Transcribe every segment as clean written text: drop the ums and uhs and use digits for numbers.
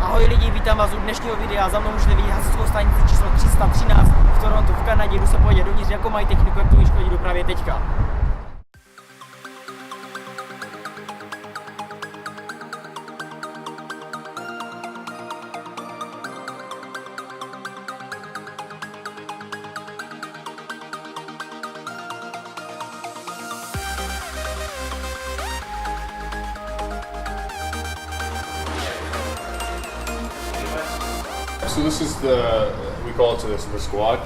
Ahoj lidi, vítám vás u dnešního videa. Za mnou můžete vidět hasičskou stanici číslo 313 v Torontu v Kanadě. Jdu se podívat dovnitř, jako mají techniku, jak to vyškodí dopravě teďka. So this is we call it the squad.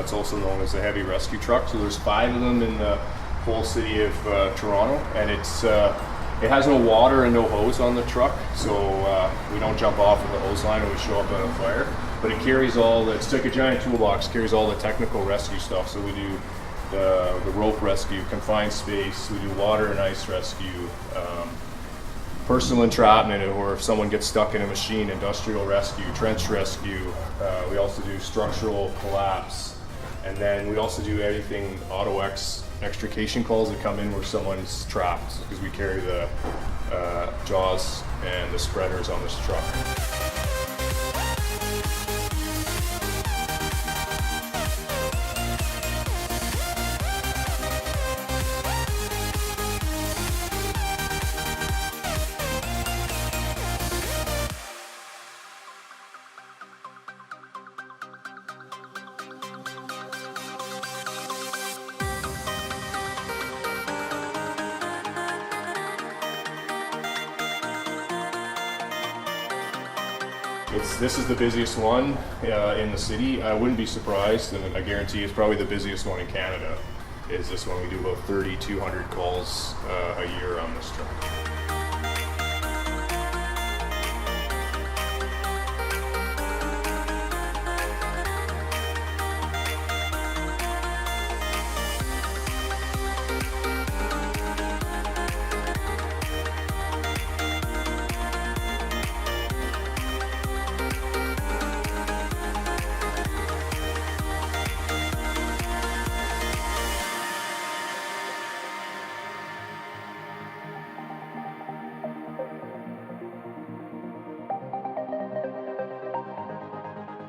It's also known as the heavy rescue truck. So there's 5 of them in the whole city of Toronto, and it has no water and no hose on the truck, so we don't jump off of the hose line when we show up at a fire. But it carries it's like a giant toolbox, carries all the technical rescue stuff. So we do the rope rescue, confined space, we do water and ice rescue, personal entrapment, or if someone gets stuck in a machine, industrial rescue, trench rescue. We also do structural collapse, and then we also do anything auto extrication calls that come in where someone's trapped, because we carry the jaws and the spreaders on this truck. This is the busiest one in the city. I wouldn't be surprised, and I guarantee it's probably the busiest one in Canada. Is this one? We do about 3,200 calls a year on this truck.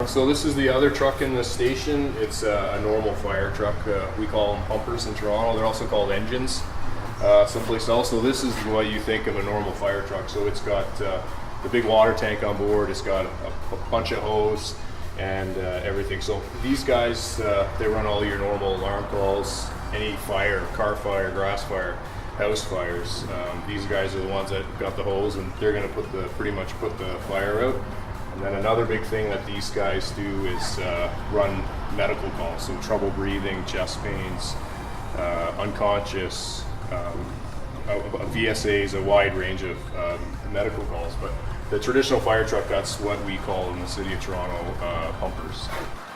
So this is the other truck in the station. It's a normal fire truck. We call them pumpers in Toronto. They're also called engines someplace else. So this is what you think of a normal fire truck. So it's got the big water tank on board. It's got a bunch of hose and everything. So these guys, they run all your normal alarm calls, any fire, car fire, grass fire, house fires. These guys are the ones that got the hose, and they're going to pretty much put the fire out. And then another big thing that these guys do is run medical calls, so trouble breathing, chest pains, unconscious, VSAs, a wide range of medical calls. But the traditional fire truck, that's what we call in the city of Toronto pumpers.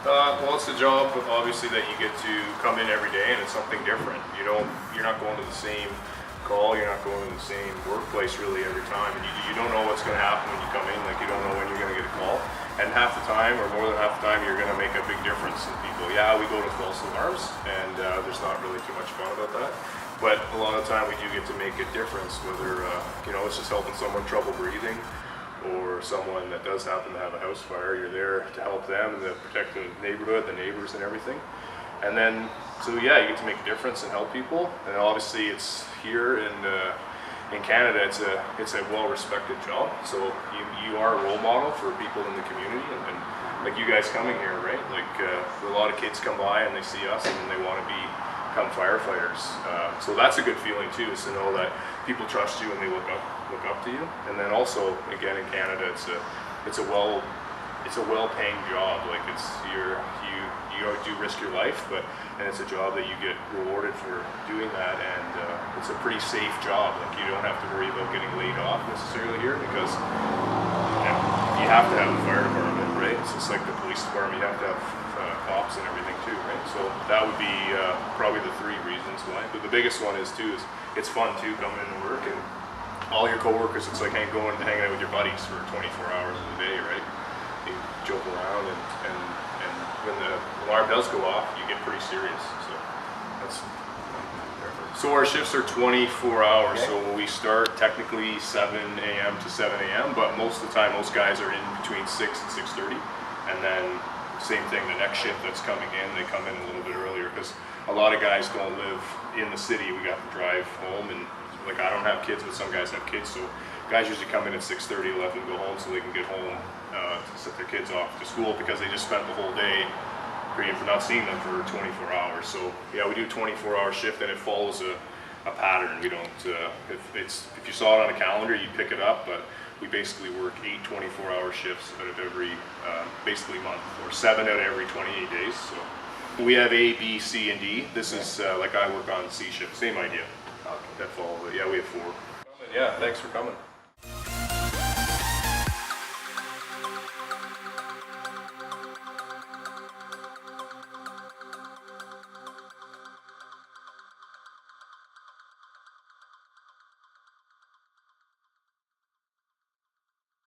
Well, it's a job, obviously, that you get to come in every day, and it's something different. You're not going to the same call, you're not going to the same workplace really every time, and you don't know what's going to happen when you come in. Like, you don't know when you're going to get a call, and half the time, or more than half the time, you're going to make a big difference in people. Yeah, we go to false alarms, and there's not really too much fun about that, but a lot of the time we do get to make a difference, whether it's just helping someone trouble breathing, or someone that does happen to have a house fire. You're there to help them and to protect the neighborhood, the neighbors and everything. And then, so yeah, you get to make a difference and help people. And obviously it's here in Canada, it's a well-respected job. So you are a role model for people in the community, and like you guys coming here, right? Like a lot of kids come by and they see us and they want to become firefighters. So that's a good feeling too, is to know that people trust you and they look up to you. And then also, again, in Canada, it's a well-paying job. Like you do risk your life, and it's a job that you get rewarded for doing that, and it's a pretty safe job. Like, you don't have to worry about getting laid off necessarily here, because you have to have a fire department, right? It's just like the police department, you have to have cops and everything too, right? So that would be probably the 3 reasons why. But the biggest one is it's fun too, coming into work, and all your coworkers, it's like hanging out with your buddies for 24 hours of the day, right? You joke around, and when the alarm does go off, you get pretty serious. So that's perfect. So our shifts are 24 hours. Okay. So we start technically 7 a.m. to 7 a.m. But most of the time, most guys are in between 6 and 6:30, and then same thing. The next shift that's coming in, they come in a little bit earlier because a lot of guys don't live in the city. We got to drive home, and like I don't have kids, but some guys have kids. So guys usually come in at 6:30, 11, go home so they can get home to set their kids off to school because they just spent the whole day for not seeing them for 24 hours. So yeah, we do 24-hour shift, and it follows a pattern. We don't if you saw it on a calendar, you'd pick it up, but we basically work 8 24-hour shifts out of every basically month, or 7 out of every 28 days. So we have A, B, C, and D. This is like I work on C shift, same idea. Okay. That follow. Yeah, we have 4. Yeah, thanks for coming.